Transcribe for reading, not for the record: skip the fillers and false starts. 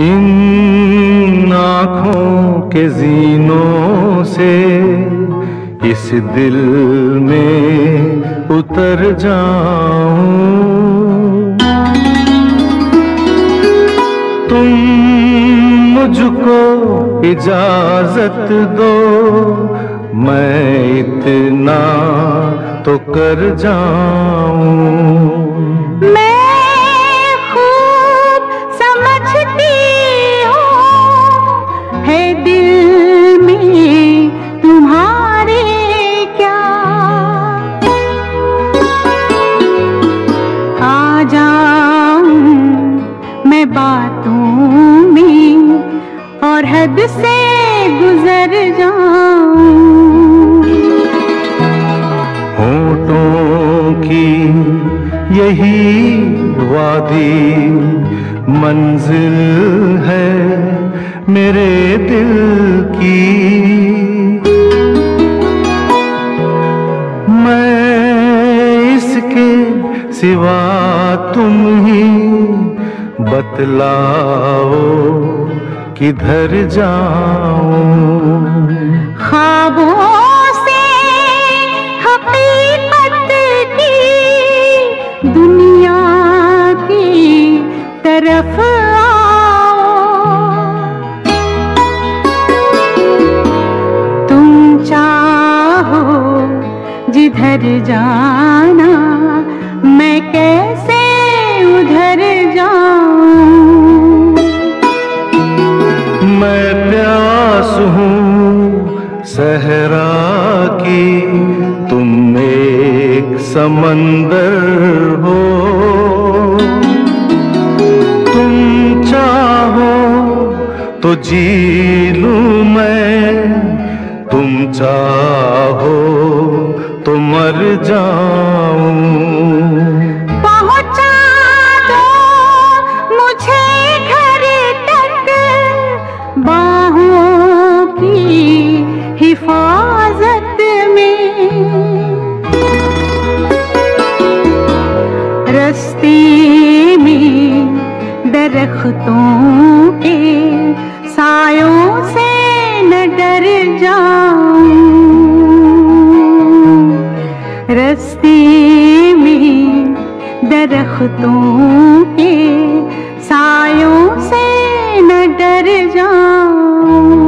इन आँखों के ज़ीनों से इस दिल में उतर जाऊं, तुम मुझको इजाजत दो, मैं इतना तो कर जाऊं। बातों में और हद से गुजर जाऊं, होठों की यही वादी मंजिल है मेरे दिल की, मैं इसके सिवा तुम ही बतलाओ किधर जाऊं। ख्वाबों से हकीकत की दुनिया की तरफ आओ, तुम चाहो जिधर जाना, मैं कैसे उधर जाऊं। मैं प्यास हूँ सहरा की, तुम एक समंदर हो, तुम चाहो तो जी लूं मैं, तुम चाहो तो मर जाऊं। हिफाजत में रस्ते में दरख्तों के सायों से न डर जाऊं, रस्ते में दरख्तों के सायों से न डर जाऊं।